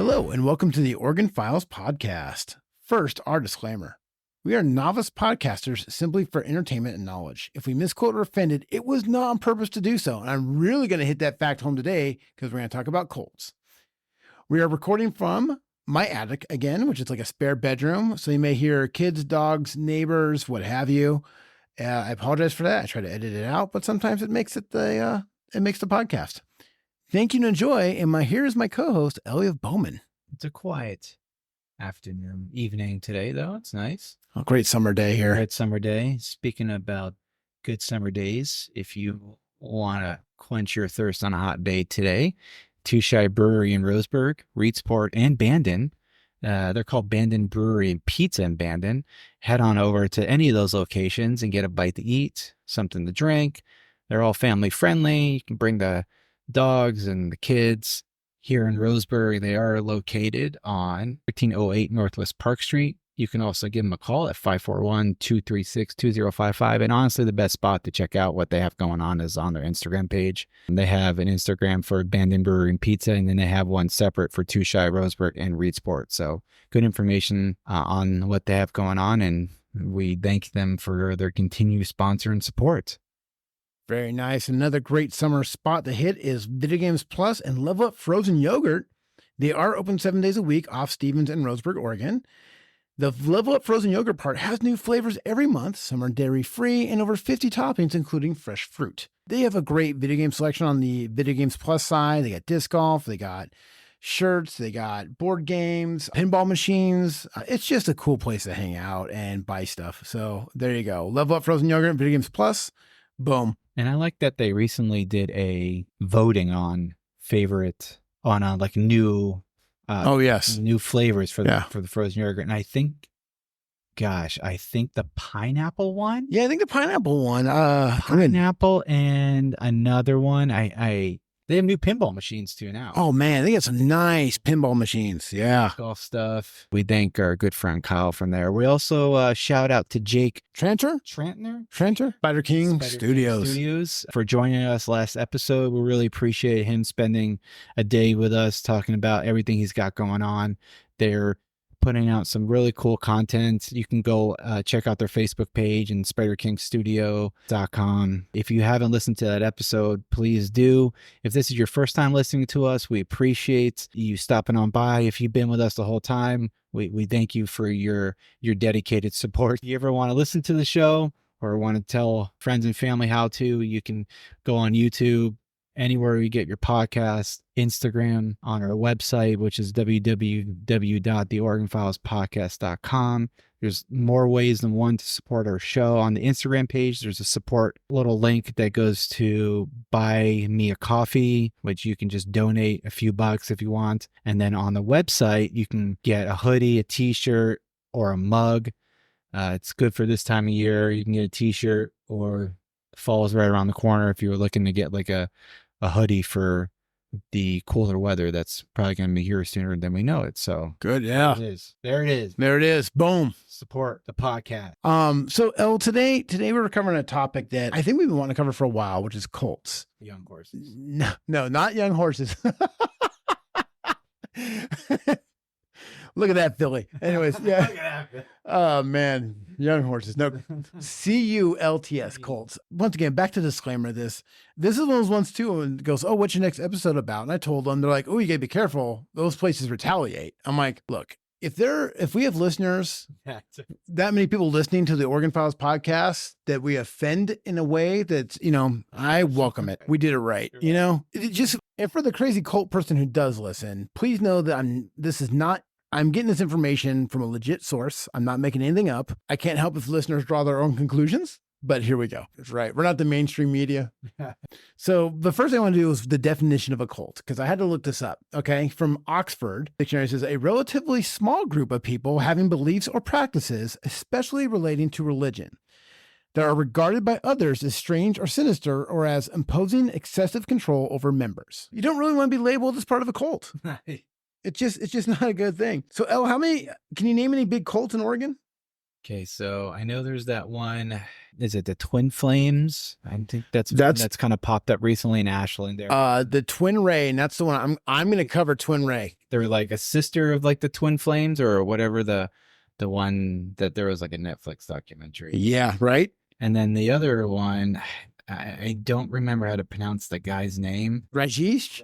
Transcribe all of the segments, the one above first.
Hello, and welcome to the Oregon Files podcast. First, our disclaimer. We are novice podcasters simply for entertainment and knowledge. If we misquote or offended, it was not on purpose to do so. And I'm really going to hit that fact home today because we're going to talk about Colts. We are recording from my attic again, which is like a spare bedroom. So you may hear kids, dogs, neighbors, what have you. I apologize for that. I try to edit it out, but sometimes it makes it the podcast. Thank you and enjoy. And here is my co-host, Elliot Bowman. It's a quiet evening today, though. It's nice. A great summer day here. Great summer day. Speaking about good summer days, if you want to quench your thirst on a hot day today, Two Shy Brewery in Roseburg, Reedsport, and Bandon. They're called Bandon Brewery and Pizza in Bandon. Head on over to any of those locations and get a bite to eat, something to drink. They're all family friendly. You can bring the dogs and the kids. Here in Roseburg, they are located on 1308 Northwest Park Street. You can also give them a call at 541-236-2055. And honestly, the best spot to check out what they have going on is on their Instagram page. They have an Instagram for Bandon Brewery and Pizza, and then they have one separate for Two Shy, Roseburg, and Reedsport. So good information on what they have going on, and we thank them for their continued sponsor and support. Very nice. Another great summer spot to hit is Video Games Plus and Level Up Frozen Yogurt. They are open 7 days a week off Stevens and Roseburg, Oregon. The Level Up Frozen Yogurt part has new flavors every month. Some are dairy-free and over 50 toppings, including fresh fruit. They have a great video game selection on the Video Games Plus side. They got disc golf, they got shirts, they got board games, pinball machines. It's just a cool place to hang out and buy stuff. So there you go. Level Up Frozen Yogurt, Video Games Plus. Boom. And I like that they recently did a voting on favorite on like new new flavors for the frozen yogurt. And I think the pineapple one. Yeah, I think the pineapple one. Pineapple and another one. They have new pinball machines too now. Oh man, they got some nice pinball machines. Yeah. Golf stuff. We thank our good friend Kyle from there. We also shout out to Jake Trantner? Spider King Studios for joining us last episode. We really appreciate him spending a day with us talking about everything he's got going on. They're putting out some really cool content. You can go check out their Facebook page and SpiderKingStudio.com. If you haven't listened to that episode, please do. If this is your first time listening to us, we appreciate you stopping on by. If you've been with us the whole time, we thank you for your dedicated support. If you ever want to listen to the show or want to tell friends and family how to, you can go on YouTube, anywhere you get your podcast, Instagram, on our website, which is www.theoregonfilespodcast.com. There's more ways than one to support our show. On the Instagram page, there's a support little link that goes to buy me a coffee, which you can just donate a few bucks if you want. And then on the website, you can get a hoodie, a t-shirt, or a mug. It's good for this time of year. You can get a t-shirt, or fall's right around the corner if you were looking to get like a hoodie for the cooler weather that's probably going to be here sooner than we know it. So good. Yeah. There it is. Boom. Support the podcast. So El, today we're covering a topic that I think we've been wanting to cover for a while, which is Colts. Young horses. No, not young horses. Look at that, Philly. Anyways, yeah. Oh, man. Young horses. No. CULTS, Colts. Once again, back to the disclaimer of this. This is one of those ones, too, and goes, oh, what's your next episode about? And I told them, they're like, oh, you got to be careful. Those places retaliate. I'm like, look, if we have listeners, that many people listening to the Oregon Files podcast that we offend in a way that's, I welcome it. We did it right. And for the crazy Colt person who does listen, please know that I'm getting this information from a legit source. I'm not making anything up. I can't help if listeners draw their own conclusions, but here we go. That's right. We're not the mainstream media. So the first thing I want to do is the definition of a cult, because I had to look this up. Okay. From Oxford Dictionary, says a relatively small group of people having beliefs or practices, especially relating to religion, that are regarded by others as strange or sinister or as imposing excessive control over members. You don't really want to be labeled as part of a cult. It's just not a good thing. So, El, can you name any big cults in Oregon? Okay, so I know there's that one Is it the Twin Flames? I think that's kind of popped up recently in Ashland there. The Twin Ray, and that's the one I'm going to cover. Twin Ray. They're like a sister of like the Twin Flames or whatever the one that there was like a Netflix documentary. Yeah, right. And then the other one, I don't remember how to pronounce the guy's name. Rajesh.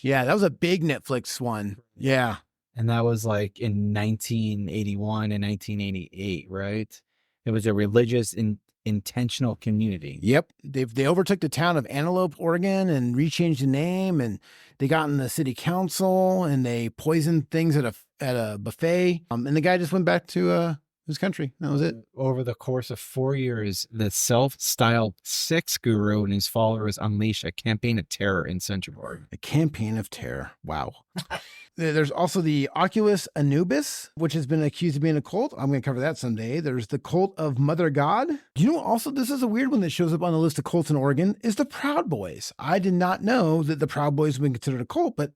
Yeah, that was a big Netflix one. Yeah. And that was like in 1981 and 1988, right? It was a religious intentional community. Yep. They overtook the town of Antelope, Oregon, and rechanged the name, and they got in the city council, and they poisoned things at a buffet. And the guy just went back to his country. That was it. Over the course of 4 years, the self-styled sex guru and his followers unleashed a campaign of terror in Central Oregon. A campaign of terror. Wow. There's also the Oculus Anubis, which has been accused of being a cult. I'm going to cover that someday. There's the cult of Mother God. You know, also, this is a weird one that shows up on the list of cults in Oregon, is the Proud Boys. I did not know that the Proud Boys have been considered a cult, but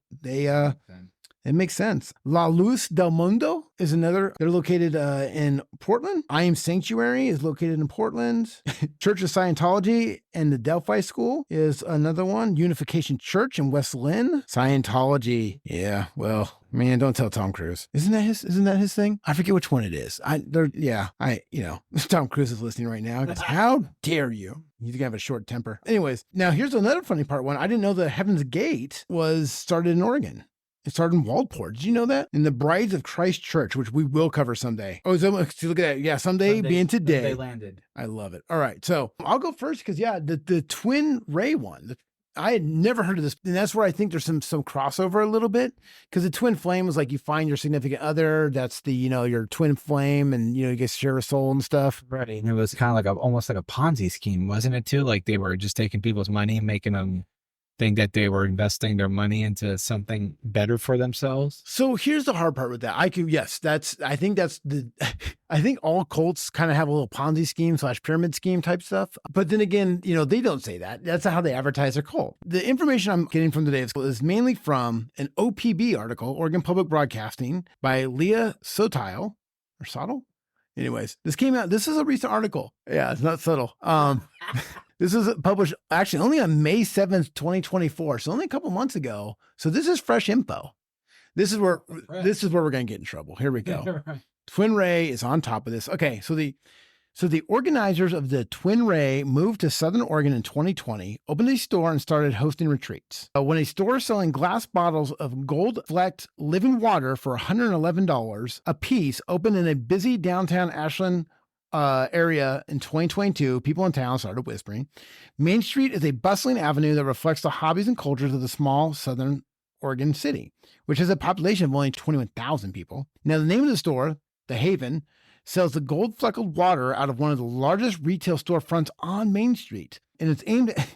it makes sense. La Luz del Mundo is another. They're located in Portland. I Am Sanctuary is located in Portland. Church of Scientology and the Delphi School is another one. Unification Church in West Lynn. Scientology. Yeah, well, man, don't tell Tom Cruise. Isn't that his thing? I forget which one it is. Tom Cruise is listening right now. He goes, how dare you? He's gonna have a short temper. Anyways, now here's another funny part one. I didn't know that Heaven's Gate was started in Oregon. It started in Waldport. Did you know that? In the Brides of Christ Church, which we will cover someday. Oh, so look at that. Yeah, someday being today. They landed. I love it. All right. So I'll go first because, the Twin Ray one, I had never heard of this. And that's where I think there's some crossover a little bit, because the twin flame was like you find your significant other. That's the, your twin flame, and, you guys share a soul and stuff. Right. And it was kind of like almost like a Ponzi scheme, wasn't it too? Like they were just taking people's money and making them think that they were investing their money into something better for themselves. So here's the hard part with that. I think all cults kind of have a little Ponzi scheme / pyramid scheme type stuff. But then again, they don't say that. That's not how they advertise their cult. The information I'm getting from today is mainly from an OPB article, Oregon Public Broadcasting, by Leah Sotile or Sottle. Anyways, this came out. This is a recent article. Yeah, it's not subtle. This is published actually only on May 7th, 2024. So only a couple months ago. So this is fresh info. This is where we're going to get in trouble. Here we go. Twin Ray is on top of this. Okay. So the organizers of the Twin Ray moved to Southern Oregon in 2020, opened a store and started hosting retreats. When a store selling glass bottles of gold-flecked living water for $111 a piece opened in a busy downtown Ashland area in 2022, people in town started whispering. Main Street is a bustling avenue that reflects the hobbies and cultures of the small Southern Oregon city, which has a population of only 21,000 people. Now, the name of the store, The Haven, sells the gold-flecked water out of one of the largest retail storefronts on Main Street. And it's aimed at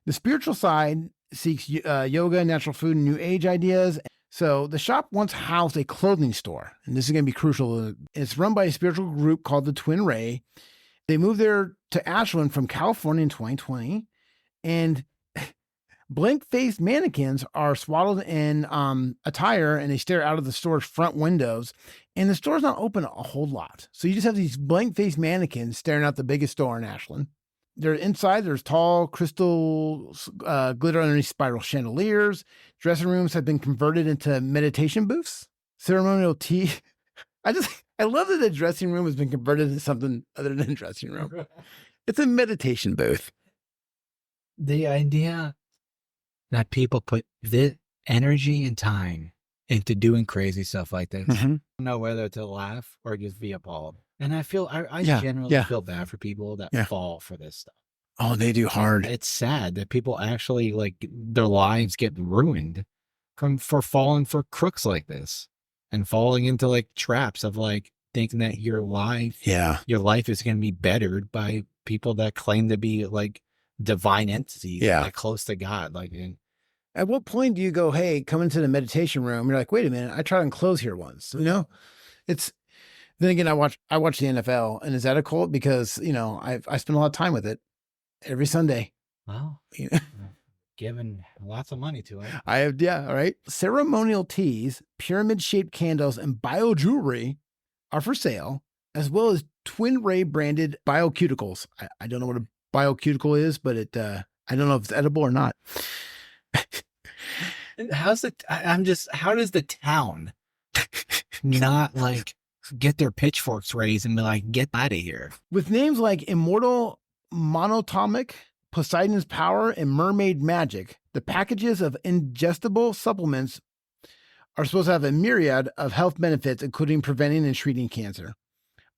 the spiritual side, seeks yoga, natural food, and new age ideas. So the shop once housed a clothing store, and this is going to be crucial. It's run by a spiritual group called the Twin Ray. They moved there to Ashland from California in 2020, and blank-faced mannequins are swaddled in attire, and they stare out of the store's front windows, and the store's not open a whole lot. So you just have these blank-faced mannequins staring out the biggest store in Ashland. They're inside. There's tall crystal glitter underneath spiral chandeliers. Dressing rooms have been converted into meditation booths. Ceremonial tea. I love that the dressing room has been converted into something other than a dressing room. It's a meditation booth. The idea that people put the energy and time into doing crazy stuff like this, I don't know whether to laugh or just be appalled. And I generally feel bad for people that fall for this stuff. Oh, they do hard. It's sad that people actually their lives get ruined for falling for crooks like this and falling into traps of thinking that your life is going to be bettered by people that claim to be divine entities, close to God. At what point do you go, hey, come into the meditation room? You're like, wait a minute, I tried on clothes here once. Then again, I watch the NFL, and is that a cult? Because I spend a lot of time with it every Sunday. Wow, giving lots of money to it. I have, all right. Ceremonial teas, pyramid-shaped candles, and bio jewelry are for sale. as well as Twin Ray branded biocuticles. I don't know what a biocuticle is, but I don't know if it's edible or not. How does the town not like get their pitchforks raised and be like, get out of here? With names like Immortal Monatomic, Poseidon's Power, and Mermaid Magic, the packages of ingestible supplements are supposed to have a myriad of health benefits, including preventing and treating cancer.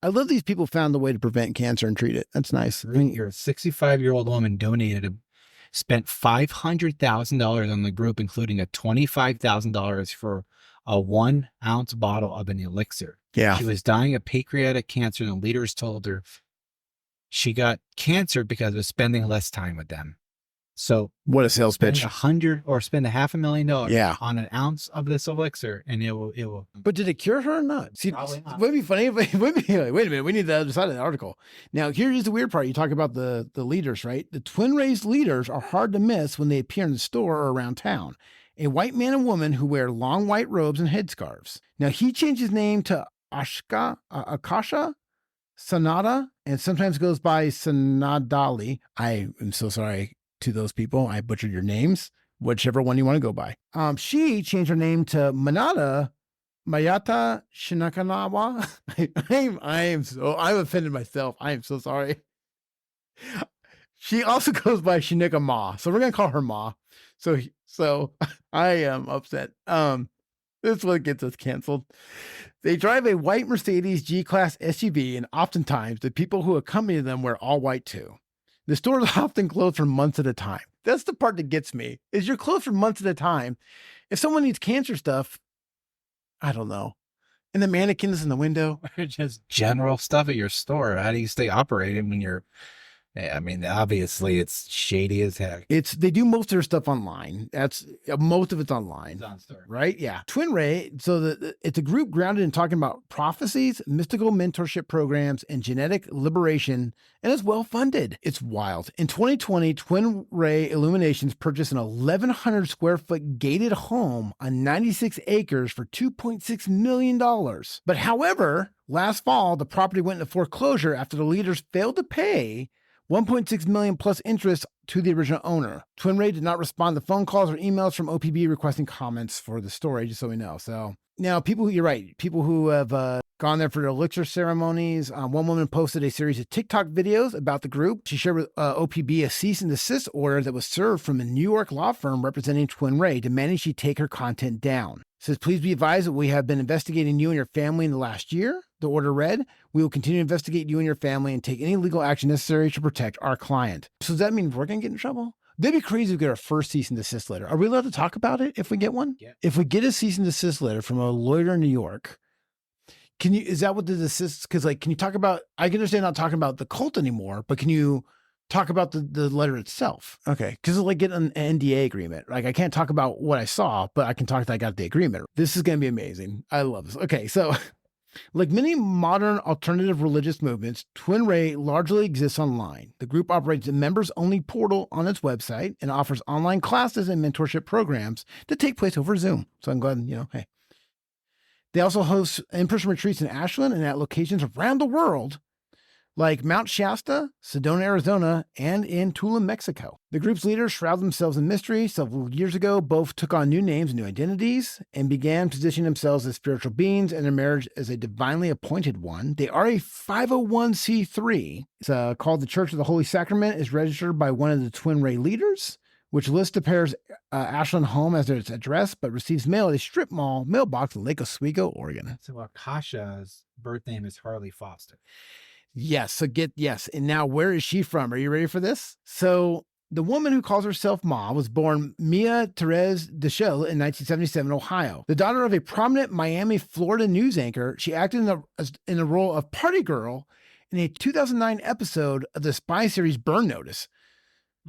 I love these people found the way to prevent cancer and treat it. That's nice. Your 65-year-old woman spent $500,000 on the group, including a $25,000 for a 1 ounce bottle of an elixir. Yeah. She was dying of pancreatic cancer, and the leaders told her she got cancer because of spending less time with them. So what a sales pitch. Spend $500,000 Yeah. on an ounce of this elixir, and it will. But did it cure her or not? See, Probably not. It would be funny if it would be like, wait a minute, we need the other side of the article. Now, here's the weird part. You talk about the leaders, right? The Twin Rays leaders are hard to miss when they appear in the store or around town. A white man and woman who wear long white robes and headscarves. Now, he changed his name to Akasha Sanada and sometimes goes by Sanadali. I am so sorry to those people. I butchered your names, whichever one you want to go by. She changed her name to Manada Mayata Shinakanawa. I've offended myself. I am so sorry. She also goes by Shinika Ma. So we're going to call her Ma. So I am upset. This is what gets us canceled. They drive a white Mercedes G-Class SUV, and oftentimes the people who accompany them wear all white too. The store is often closed for months at a time. That's the part that gets me, is you're closed for months at a time. If someone needs cancer stuff, I don't know. And the mannequins in the window. Just general stuff at your store. How do you stay operating when you're... I mean, obviously it's shady as heck. They do most of their stuff online. Most of it's online. It's on store. Right? Yeah. Twin Ray. So it's a group grounded in talking about prophecies, mystical mentorship programs, and genetic liberation, and it's well funded. It's wild. In 2020, Twin Ray Illuminations purchased an 1,100 square foot gated home on 96 acres for $2.6 million. But however, last fall, the property went into foreclosure after the leaders failed to pay $1.6 million plus interest to the original owner. Twin Ray did not respond to phone calls or emails from OPB requesting comments for the story, just so we know. So now you're right. People who have gone there for their elixir ceremonies. One woman posted a series of TikTok videos about the group. She shared with OPB a cease and desist order that was served from a New York law firm representing Twin Ray, demanding she take her content down. It says, please be advised that we have been investigating you and your family in the last year. The order read, we will continue to investigate you and your family and take any legal action necessary to protect our client. So does that mean we're going to get in trouble? That'd be crazy if we get our first cease and desist letter. Are we allowed to talk about it if we get one? Yeah. If we get a cease and desist letter from a lawyer in New York, is that what the desist, because can you talk about, I can understand not talking about the cult anymore, but can you talk about the letter itself? Okay. Because it's like getting an NDA agreement. Like I can't talk about what I saw, but I can talk that I got the agreement. This is going to be amazing. I love this. Okay. So like many modern alternative religious movements, Twin Ray largely exists online. The group operates a members-only portal on its website and offers online classes and mentorship programs that take place over Zoom. So I'm glad, hey. They also host in-person retreats in Ashland and at locations around the world, like Mount Shasta, Sedona, Arizona, and in Tula, Mexico. The group's leaders shroud themselves in mystery. Several years ago, both took on new names and new identities and began positioning themselves as spiritual beings and their marriage as a divinely appointed one. They are a 501c3. It's called the Church of the Holy Sacrament, is registered by one of the Twin Ray leaders, which lists the pair's Ashland home as its address, but receives mail at a strip mall mailbox in Lake Oswego, Oregon. So Akasha's birth name is Harley Foster. Yes. And now where is she from? Are you ready for this? So the woman who calls herself Ma was born Mia Therese Deschelle in 1977 in Ohio. The daughter of a prominent Miami, Florida news anchor, she acted in the role of party girl in a 2009 episode of the spy series Burn Notice.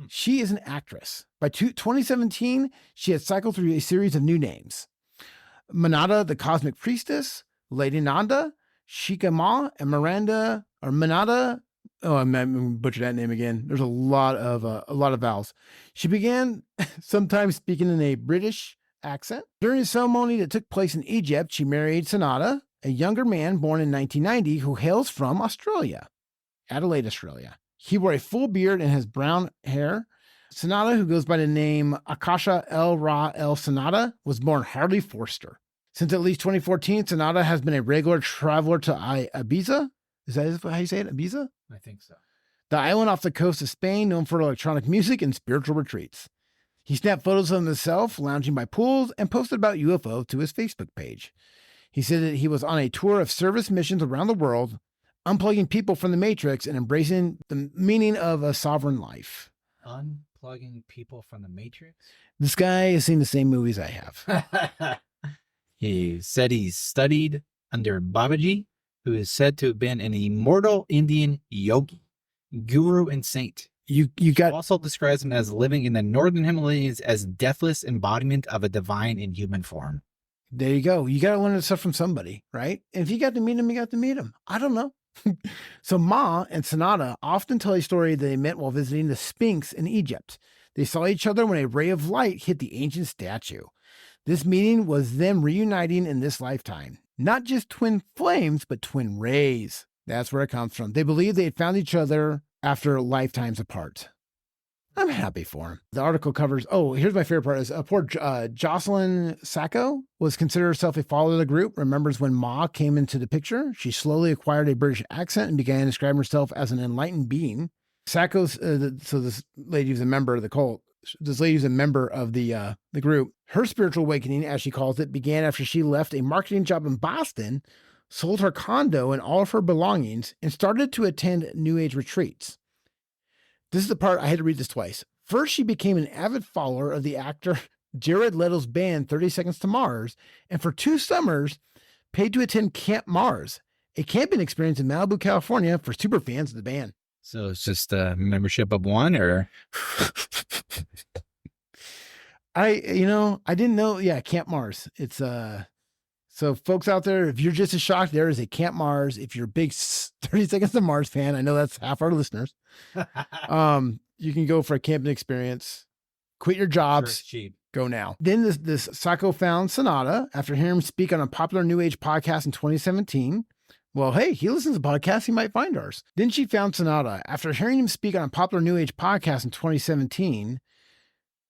She is an actress. By 2017, she had cycled through a series of new names. Manada, the Cosmic Priestess, Lady Nanda, Shika Ma, and Manada. Oh, I'm butchered that name again. There's a lot of vowels. She began sometimes speaking in a British accent. During a ceremony that took place in Egypt, she married Sanada a younger man born in 1990 who hails from Australia, Adelaide, Australia. He wore a full beard and has brown hair. Sanada, who goes by the name Akasha El Ra El Sanada, was born Harley Forster. Since at least 2014, Sanada has been a regular traveler to Ibiza. Is that how you say it? Ibiza? I think so. The island off the coast of Spain, known for electronic music and spiritual retreats. He snapped photos of himself lounging by pools and posted about UFO to his Facebook page. He said that he was on a tour of service missions around the world, unplugging people from the matrix and embracing the meaning of a sovereign life. Unplugging people from the matrix? This guy has seen the same movies I have. He said he's studied under Babaji, who is said to have been an immortal Indian yogi, guru, and saint. You got Also describes him as living in the northern Himalayas as deathless embodiment of a divine in human form. There you go. You got to learn this stuff from somebody, right? And if you got to meet him, you got to meet him. I don't know. So Ma and Sanada often tell a story that they met while visiting the Sphinx in Egypt. They saw each other when a ray of light hit the ancient statue. This meeting was them reuniting in this lifetime. Not just twin flames, but twin rays. That's where it comes from. They believe they had found each other after lifetimes apart. I'm happy for him. The article covers, here's my favorite part is poor Jocelyn Sacco was considered herself a follower of the group, remembers when Ma came into the picture. She slowly acquired a British accent and began describing herself as an enlightened being. Sacco's, so this lady was a member of the cult. This lady was a member of the group. Her spiritual awakening, as she calls it, began after she left a marketing job in Boston, sold her condo and all of her belongings, and started to attend New Age retreats. This is the part I had to read this twice. First, she became an avid follower of the actor Jared Leto's band 30 Seconds to Mars, and for 2 summers, paid to attend Camp Mars, a camping experience in Malibu, California for super fans of the band. So it's just a membership of one, or? I didn't know. Yeah, Camp Mars. It's so folks out there, if you're just as shocked, there is a Camp Mars. If you're a big 30 Seconds to Mars fan, I know that's half our listeners. You can go for a camping experience, quit your jobs, Sure, cheap. Go now. Then this Sacco found Sanada after hearing him speak on a popular New Age podcast in 2017. Well, hey, he listens to podcasts, he might find ours. Then she found Sanada after hearing him speak on a popular New Age podcast in 2017.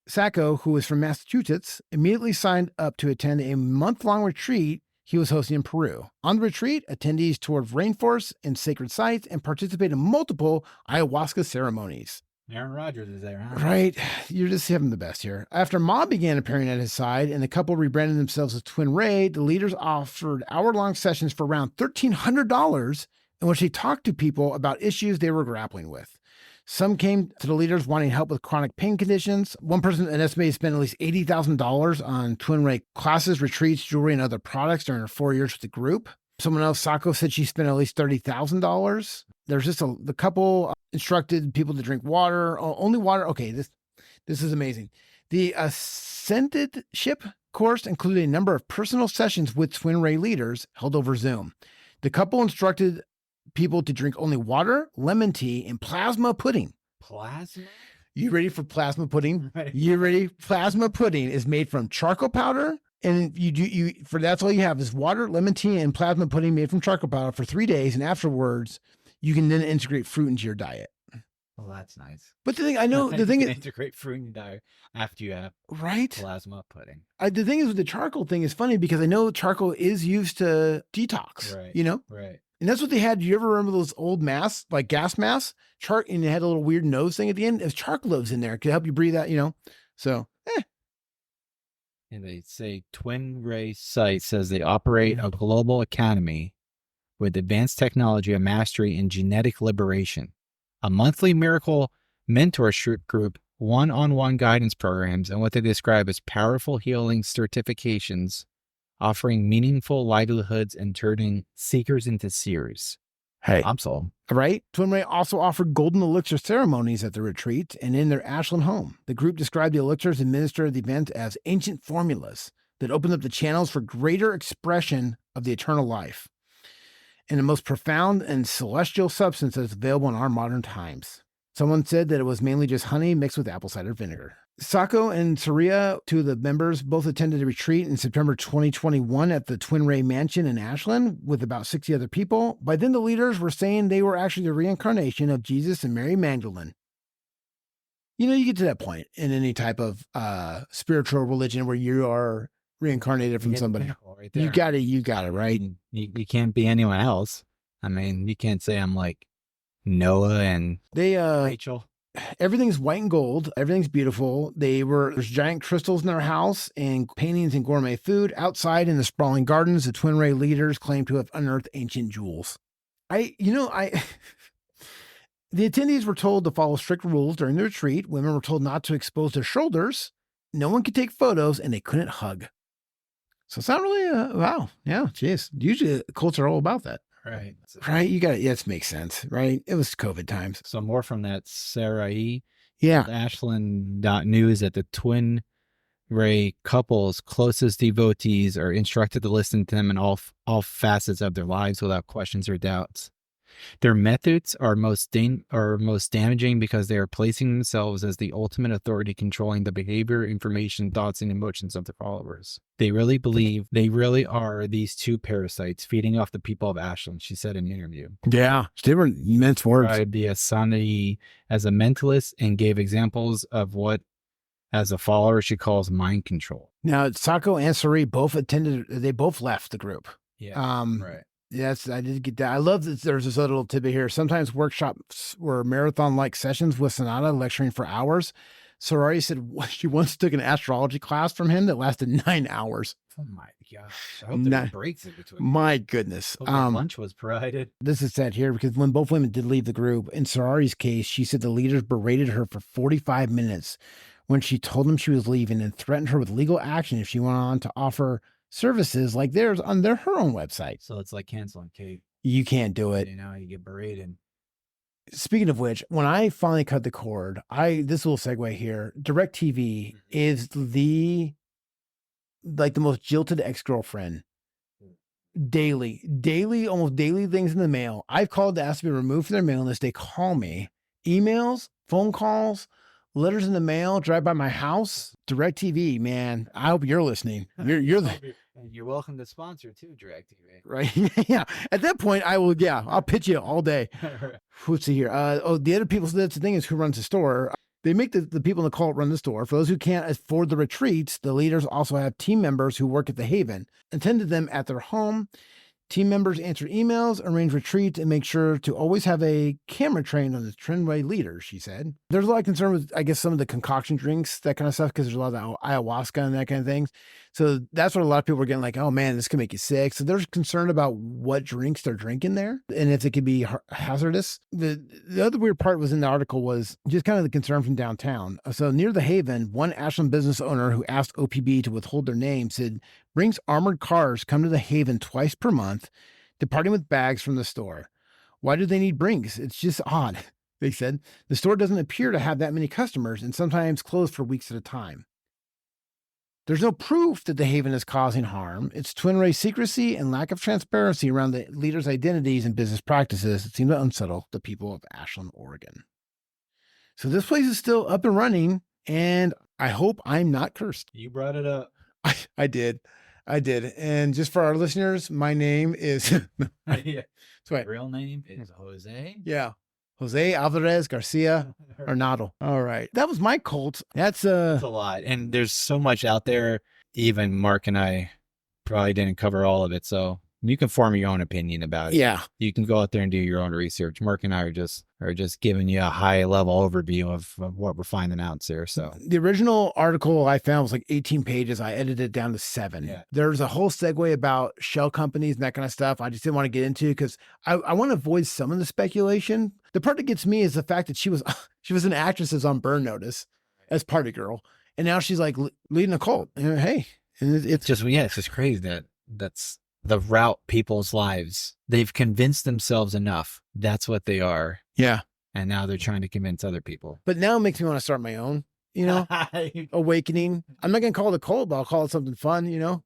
Sacco, who was from Massachusetts, immediately signed up to attend a month-long retreat he was hosting in Peru. On the retreat, attendees toured rainforests and sacred sites and participated in multiple ayahuasca ceremonies. Aaron Rodgers is there, huh? Right. You're just having the best here. After Ma began appearing at his side and the couple rebranded themselves as Twin Ray, the leaders offered hour-long sessions for around $1,300 in which they talked to people about issues they were grappling with. Some came to the leaders wanting help with chronic pain conditions. One person, an estimated, spent at least $80,000 on Twin Ray classes, retreats, jewelry, and other products during her 4 years with the group. Someone else, Sacco, said she spent at least $30,000. There's just the couple instructed people to drink water, only water. Okay, this is amazing. The Ascended Ship course included a number of personal sessions with Twin Ray leaders held over Zoom. The couple instructed people to drink only water, lemon tea, and plasma pudding. Plasma? You ready for plasma pudding? Right. You ready? Plasma pudding is made from charcoal powder, and that's all you have is water, lemon tea, and plasma pudding made from charcoal powder for 3 days, and afterwards you can then integrate fruit into your diet. Well, that's nice. But the thing is, integrate fruit in your diet after you have right? plasma pudding. The thing is with the charcoal thing is funny because I know charcoal is used to detox. Right. Right. And that's what they had. Do you ever remember those old masks, like gas masks? And it had a little weird nose thing at the end. It was charcoal loaves in there. Could help you breathe out, So, And they say Twin Ray site says they operate a global academy with advanced technology and mastery in genetic liberation, a monthly miracle mentorship group, one-on-one guidance programs, and what they describe as powerful healing certifications, offering meaningful livelihoods and turning seekers into seers. hey, I'm sold. right? Twin Ray also offered golden elixir ceremonies at the retreat and in their Ashland home. The group described the elixirs administered at the event as ancient formulas that opened up the channels for greater expression of the eternal life and the most profound and celestial substance that is available in our modern times. Someone said that it was mainly just honey mixed with apple cider vinegar. Sako and Saria, two of the members, both attended a retreat in September 2021 at the Twin Ray Mansion in Ashland with about 60 other people. By then, the leaders were saying they were actually the reincarnation of Jesus and Mary Magdalene. You know, you get to that point in any type of spiritual religion where you are reincarnated from somebody. Right You there. got it, right? You can't be anyone else. I mean, you can't say I'm like Noah and They Rachel. everything's white and gold. Everything's beautiful. There's giant crystals in their house and paintings and gourmet food. Outside in the sprawling gardens, the Twin Ray leaders claim to have unearthed ancient jewels. The attendees were told to follow strict rules during the retreat. Women were told not to expose their shoulders. No one could take photos, and they couldn't hug. So it's not really wow. Yeah, geez. Usually cults are all about that. Right. Right? You got it. Yeah, it makes sense, right? It was COVID times. So more from that Sarah E. Yeah. Ashland.news that the Twin Ray couple's closest devotees are instructed to listen to them in all facets of their lives without questions or doubts. Their methods are most damaging because they are placing themselves as the ultimate authority controlling the behavior, information, thoughts, and emotions of their followers. They really believe they really are these two parasites feeding off the people of Ashland, she said in an interview. Yeah. They were immense words. Described the Asani as a mentalist and gave examples of what, as a follower, she calls mind control. Now, Sako and Sari both attended, they both left the group. Yeah. Right. Yes, I did get that. I love that there's this other little tidbit here. Sometimes workshops were marathon-like sessions with Sanada lecturing for hours. Sorari said she once took an astrology class from him that lasted 9 hours. Oh my gosh. I hope there were breaks in between. My goodness. Hope lunch was provided. This is sad here because when both women did leave the group, in Sorari's case, she said the leaders berated her for 45 minutes when she told them she was leaving and threatened her with legal action if she went on to offer services like theirs on her own website. So it's like canceling Kate. You can't do it. You know, you get berated. Speaking of which, when I finally cut the cord, this little segue here, DirecTV is the most jilted ex-girlfriend. Almost daily things in the mail. I've called to ask to be removed from their mailing list. They call me. Emails, phone calls, letters in the mail, drive by my house. DirecTV, man. I hope you're listening. You're welcome to sponsor too, DirecTV. Right? Yeah. At that point, I'll pitch you all day. Let's see here. The other people, so that's the thing is who runs the store. They make the people in the cult run the store. For those who can't afford the retreats, the leaders also have team members who work at the Haven, attended them at their home. Team members answer emails, arrange retreats, and make sure to always have a camera trained on the Twin Ray leaders, she said. There's a lot of concern with, I guess, some of the concoction drinks, that kind of stuff, because there's a lot of ayahuasca and that kind of things. So that's what a lot of people are getting like, oh man, this can make you sick. So there's concern about what drinks they're drinking there and if it could be hazardous. The other weird part was in the article was just kind of the concern from downtown. So near the Haven, one Ashland business owner who asked OPB to withhold their name said, brings armored cars come to the Haven twice per month, departing with bags from the store. Why do they need brinks? It's just odd, they said. The store doesn't appear to have that many customers and sometimes closed for weeks at a time. There's no proof that the Haven is causing harm. It's Twin Ray secrecy and lack of transparency around the leaders' identities and business practices that seem to unsettle the people of Ashland, Oregon. So this place is still up and running, and I hope I'm not cursed. You brought it up. I did. And just for our listeners, my name is... Yeah. Right. Real name is Jose. Yeah. Jose Alvarez Garcia Arnado. All right. That was my cult. That's a lot. And there's so much out there. Even Mark and I probably didn't cover all of it. So you can form your own opinion about it. Yeah. You can go out there and do your own research. Mark and I are just giving you a high level overview of what we're finding out there. So the original article I found was like 18 pages. I edited it down to 7. Yeah. There's a whole segue about shell companies and that kind of stuff. I just didn't want to get into because I want to avoid some of the speculation. The part that gets me is the fact that she was an actress that was on Burn Notice as Party Girl. And now she's like leading a cult. And hey, and it's just crazy that's the route people's lives. They've convinced themselves enough. That's what they are. Yeah. And now they're trying to convince other people. But now it makes me want to start my own, awakening. I'm not going to call it a cult, but I'll call it something fun,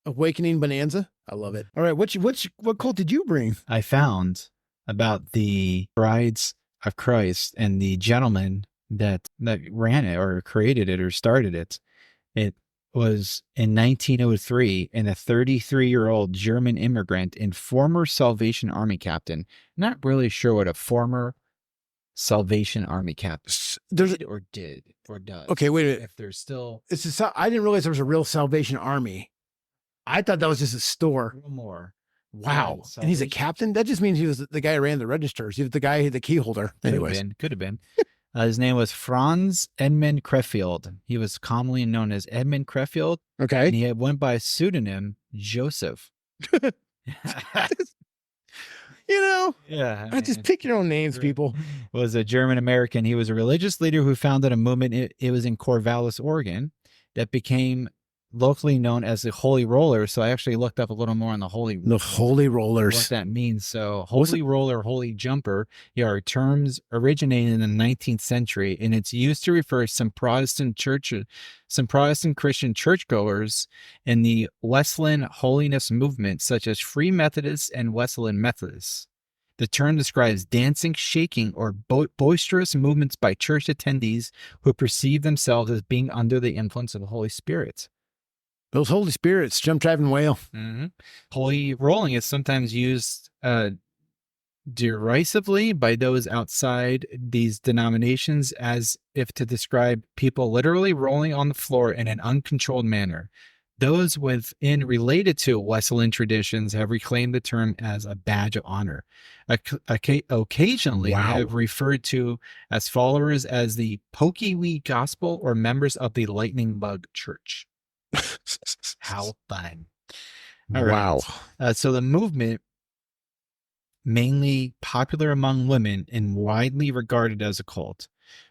Awakening Bonanza. I love it. All right. What cult did you bring? I found about the bride's of Christ, and the gentleman that ran it or created it or started it, it was in 1903, and a 33-year-old German immigrant and former Salvation Army captain. Not really sure what a former Salvation Army captain There's did or does. okay, wait a minute. If there's still I didn't realize there was a real Salvation Army. I thought that was just a a store. little more. Wow. Yeah, And he's a Salvation. captain? That just means he was the guy who ran the registers. He was the guy, the key holder. Anyways. Could have been. His name was Franz Edmund Crefeld. He was commonly known as Edmund Crefeld, and Okay. he went by pseudonym Joseph. You know, Yeah, I just pick your own names, Sure. people. was a German American. He was a religious leader who founded a movement. It was in Corvallis, Oregon, that became locally known as the Holy Rollers. So I actually looked up a little more on the Holy The Holy what Rollers. that means. So What's holy roller, holy jumper, are terms originated in the 19th century, and it's used to refer to some Protestant Christian churchgoers in the Wesleyan holiness movement, such as Free Methodists and Wesleyan Methodists. The term describes dancing, shaking, or boisterous movements by church attendees who perceive themselves as being under the influence of the Holy Spirit. Those Holy Spirits, jump, driving whale. Mm-hmm. Holy rolling is sometimes used derisively by those outside these denominations, as if to describe people literally rolling on the floor in an uncontrolled manner. Those within related to Wesleyan traditions have reclaimed the term as a badge of honor. Occasionally, Wow. have referred to as followers as the Pokewee Gospel or members of the Lightning Bug Church. How fun. All right. Wow. So the movement, mainly popular among women and widely regarded as a cult.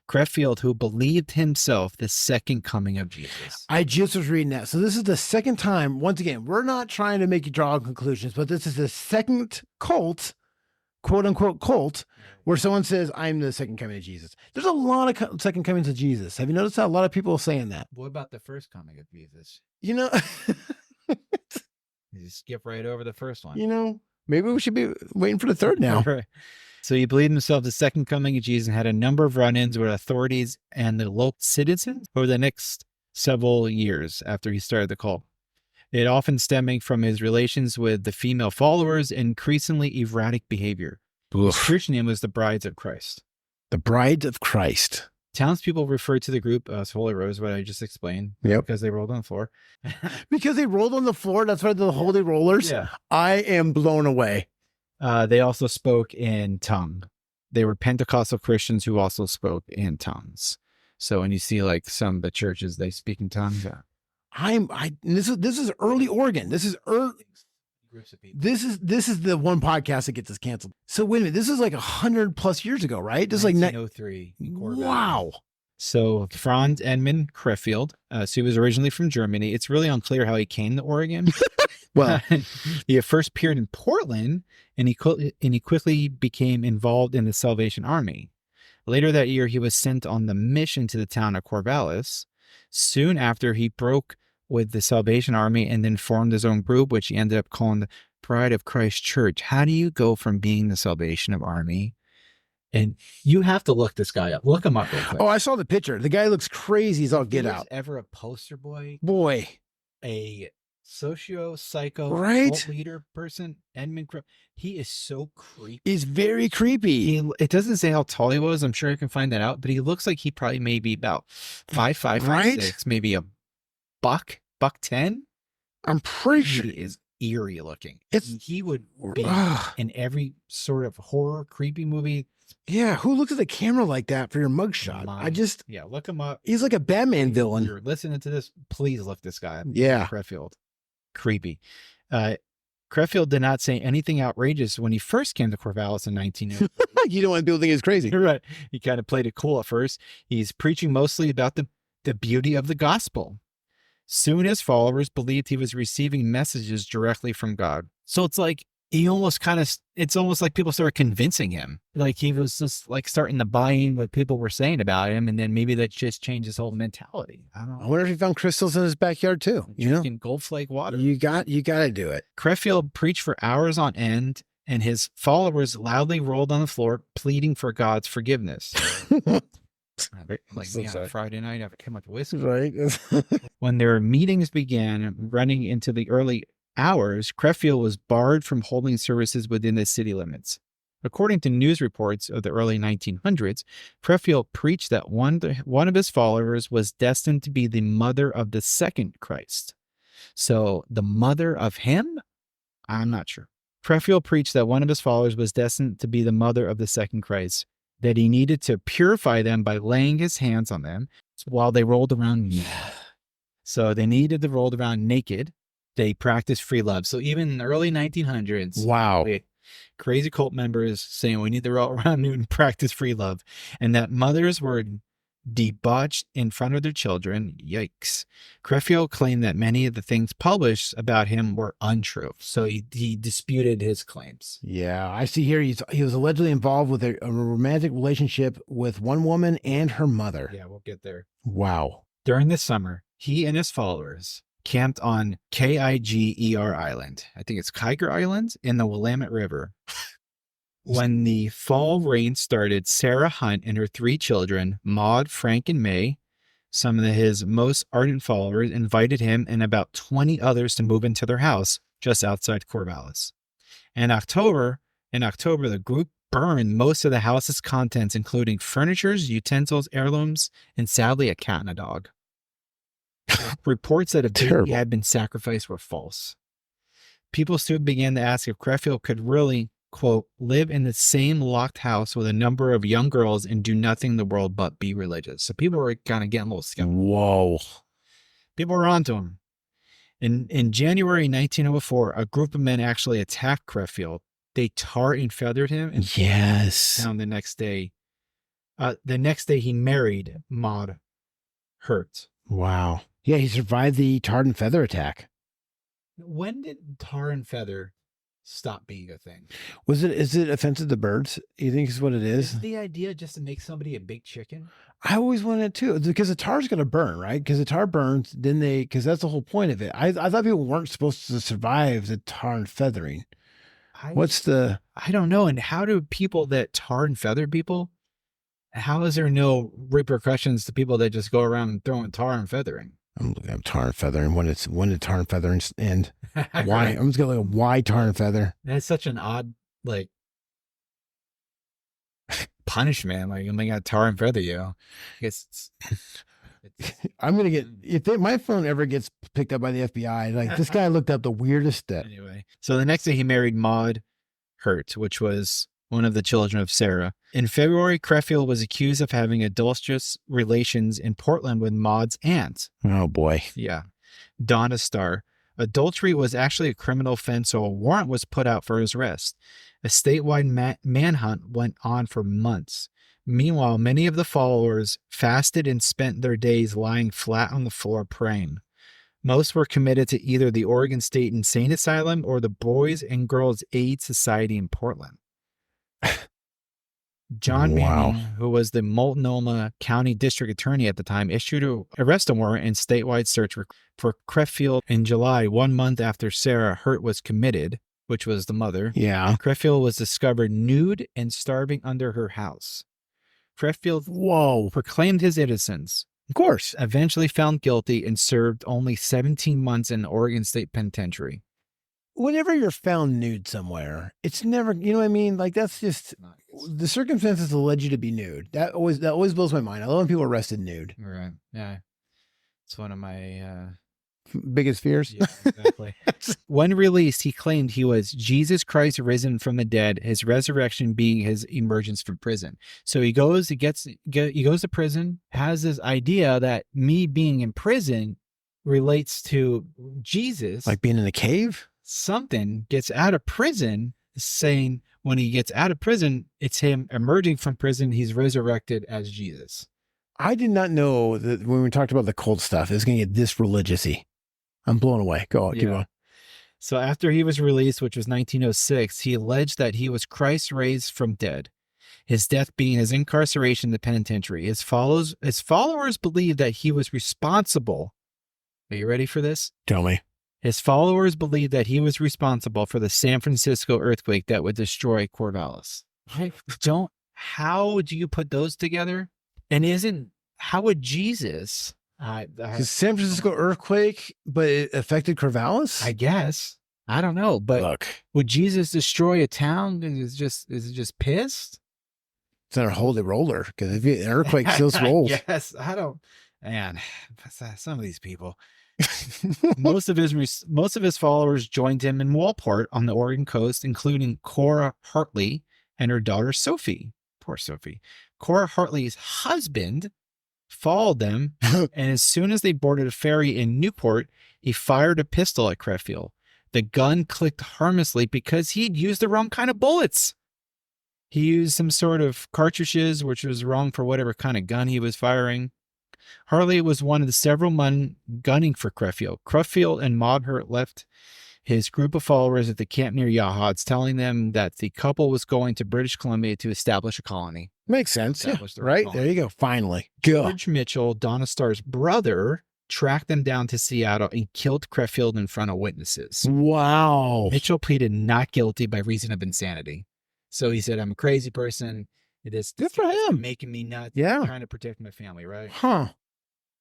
Crefeld, who believed himself the second coming of Jesus. I just was reading that. So this is the second time. Once again, we're not trying to make you draw conclusions, but this is the second cult, quote unquote cult, where someone says, I'm the second coming of Jesus. There's a lot of second comings of Jesus. Have you noticed that? A lot of people are saying that. What about the first coming of Jesus? You know, You skip right over the first one. maybe we should be waiting for the third now. Right. So he believed himself the second coming of Jesus and had a number of run-ins with authorities and the local citizens over the next several years after he started the cult. It often stemming from his relations with the female followers and increasingly erratic behavior. His Oof. Christian name was the Brides of Christ. The Bride of Christ. Townspeople referred to the group as Holy Rose, what I just explained, Yep. because they rolled on the floor. Because they rolled on the floor. That's why the Holy Rollers. Yeah. I am blown away. They also spoke in tongue. They were Pentecostal Christians who also spoke in tongues. So when you see like some of the churches, they speak in tongues. This is early Oregon. This is early. Groups of people. This is the one podcast that gets us canceled. So wait a minute. This is like 100+ years ago, right? This is like 1903. in Corvallis. wow. So Franz Edmund Crefeld, so he was originally from Germany. It's really unclear how he came to Oregon. Well, he first appeared in Portland, and he quickly became involved in the Salvation Army. Later that year, he was sent on the mission to the town of Corvallis. Soon after, he broke with the Salvation Army and then formed his own group, which he ended up calling the Bride of Christ Church. How do you go from being the Salvation Army? And you have to look this guy up. Look him up real quick. oh, I saw the picture. The guy looks crazy as all get If he was out. ever a poster boy, Boy, a psycho Right? cult leader person, Edmund Crefeld, he is so creepy. he's very creepy. It doesn't say how tall he was. I'm sure I can find that out, but he looks like he probably maybe about 5'5", Right? 5'6", maybe a buck 10. I'm pretty He sure. is eerie looking. It's- He would be Ugh. in every sort of horror, creepy movie. Yeah, who looks at the camera like that for your mugshot? Yeah, look him up. He's like a Batman If villain. you're listening to this, please look this guy up. Yeah. Crefeld. Creepy. Crefeld did not say anything outrageous when he first came to Corvallis in 1900. You don't want people to think he's crazy. Right. He kind of played it cool at first. He's preaching mostly about the beauty of the gospel. Soon his followers believed he was receiving messages directly from God. So it's like he almost it's almost like people started convincing him. Like he was just like starting to buy in what people were saying about him. And then maybe that just changed his whole mentality. I don't I know. wonder if he found crystals in his backyard too. You know, Drinking Gold Flake water. you got to do it. Crefeld preached for hours on end and his followers loudly rolled on the floor, pleading for God's forgiveness. Like So me on a sorry. Friday night after too much whiskey. Right. When their meetings began running into the early hours, Crefeld was barred from holding services within the city limits. According to news reports of the early 1900s, Crefeld preached that one of his followers was destined to be the mother of the second Christ. So the mother of him? I'm not sure. Crefeld preached that one of his followers was destined to be the mother of the second Christ, that he needed to purify them by laying his hands on them while they rolled around naked. So they needed to roll around naked. They practiced free love. So even in the early 1900s, Wow. crazy cult members saying we need to roll around nude and practice free love, and that mothers were debauched in front of their children. Yikes. Crefeld claimed that many of the things published about him were untrue. So he disputed his claims. Yeah, I see here he was allegedly involved with a romantic relationship with one woman and her mother. Yeah, we'll get there. Wow. During the summer, he and his followers camped on Kiger Island. I think it's Kiger Island in the Willamette River. When the fall rain started, Sarah Hunt and her 3 children, Maud, Frank, and May, some of his most ardent followers, invited him and about 20 others to move into their house just outside Corvallis. In October, the group burned most of the house's contents, including furniture, utensils, heirlooms, and sadly, a cat and a dog. Reports that a baby Terrible. had been sacrificed were false. People soon began to ask if Crefeld could really, quote, live in the same locked house with a number of young girls and do nothing in the world but be religious. So people were kind of getting a little skeptical. Whoa. People were onto him. In January 1904, a group of men actually attacked Crefeld. They tarred and feathered him and Yes. found the next day. The next day he married Maud Hurt. Wow. Yeah, he survived the tarred and feather attack. When did tar and feather stop being a thing? Is it offensive to birds? You think is what it is? Is the idea just to make somebody a big chicken? I always wanted to, because the tar's going to burn, right? Because the tar burns, then because that's the whole point of it. I thought people weren't supposed to survive the tar and feathering. I don't know. And how do people that tar and feather people, how is there no repercussions to people that just go around throwing tar and feathering? I'm looking at tar and feathering. When did tar and feathering end? Why? Right. I'm just going to look at why tar and feather. That's such an odd, punishment. Like, I'm going to tar and feather you. I guess it's I'm going to get, my phone ever gets picked up by the FBI, like this guy looked up the weirdest stuff. Anyway, so the next day he married Maud Hurt, which was one of the children of Sarah. In February, Crefeld was accused of having adulterous relations in Portland with Maud's aunt. Oh boy. Yeah, Donna Starr. Adultery was actually a criminal offense, so a warrant was put out for his arrest. A statewide manhunt went on for months. Meanwhile, many of the followers fasted and spent their days lying flat on the floor praying. Most were committed to either the Oregon State Insane Asylum or the Boys and Girls Aid Society in Portland. John Wow. Manning, who was the Multnomah County District Attorney at the time, issued an arrest warrant and statewide search for Crefeld in July, 1 month after Sarah Hurt was committed, which was the mother. Yeah. Crefeld was discovered nude and starving under her house. Crefeld Whoa. proclaimed his innocence, Of course. eventually found guilty, and served only 17 months in Oregon State Penitentiary. Whenever you're found nude somewhere, it's never, you know what I mean? Like that's just the circumstances that led you to be nude. That always blows my mind. I love when people are arrested nude. Right. Yeah. It's one of my Biggest fears. yeah, exactly. When released, he claimed he was Jesus Christ risen from the dead, his resurrection being his emergence from prison. So he goes to prison, has this idea that me being in prison relates to Jesus. Like being in a cave. Something, gets out of prison, saying when he gets out of prison, it's him emerging from prison. He's resurrected as Jesus. I did not know that when we talked about the cult stuff, it was going to get this religious-y. I'm blown away. Go on, keep Yeah. going. So after he was released, which was 1906, he alleged that he was Christ raised from dead, his death being his incarceration in the penitentiary. His followers believed that he was responsible. Are you ready for this? Tell me. His followers believed that he was responsible for the San Francisco earthquake that would destroy Corvallis. How do you put those together? And how would Jesus, Because San Francisco earthquake, but it affected Corvallis? I guess, I don't know, but Look, would Jesus destroy a town? Is it just pissed? it's not a holy roller, because if an earthquake still rolls. Yes, I don't, man, some of these people. Most of his followers joined him in Walport on the Oregon coast, including Cora Hartley and her daughter Sophie. Poor Sophie. Cora Hartley's husband followed them, and as soon as they boarded a ferry in Newport, he fired a pistol at Crefeld. The gun clicked harmlessly because he'd used the wrong kind of bullets. He used some sort of cartridges, which was wrong for whatever kind of gun he was firing. Hartley was one of the several men gunning for Crefeld. Crefeld and Maud Hurt left his group of followers at the camp near Yachats, telling them that the couple was going to British Columbia to establish a colony. Makes sense. Yeah, Establish their right? colony. There you go. Finally. Go. George Mitchell, Donna Starr's brother, tracked them down to Seattle and killed Crefeld in front of witnesses. Wow. Mitchell pleaded not guilty by reason of insanity. So he said, I'm a crazy person. It is Good for him. making me nuts. Yeah. Trying to protect my family, right? Huh.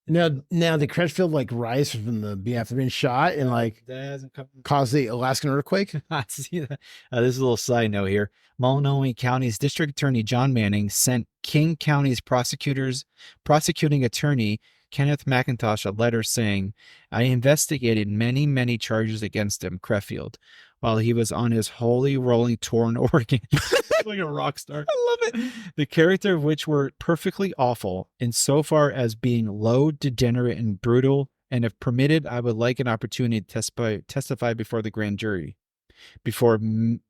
Now did Crefeld like rise from the after being shot and like That hasn't come. cause the Alaskan earthquake? I see that. This is a little side note here. Multnomah County's District Attorney John Manning sent King County's prosecuting attorney Kenneth McIntosh a letter saying, I investigated many, many charges against him, Crefeld, while he was on his holy rolling tour in Oregon. Like a rock star. I love it. The character of which were perfectly awful insofar as being low, degenerate, and brutal, and if permitted, I would like an opportunity to testify before the grand jury, before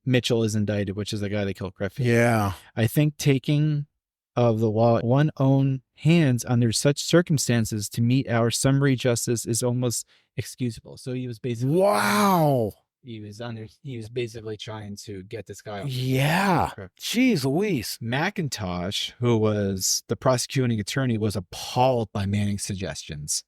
Mitchell is indicted, which is the guy that killed Crefeld. Yeah. I think taking of the law in one's own hands under such circumstances to meet our summary justice is almost excusable. So he was basically Wow. he was basically trying to get this guy off. Yeah. Correct. Jeez Louise. McIntosh, who was the prosecuting attorney, was appalled by Manning's suggestions.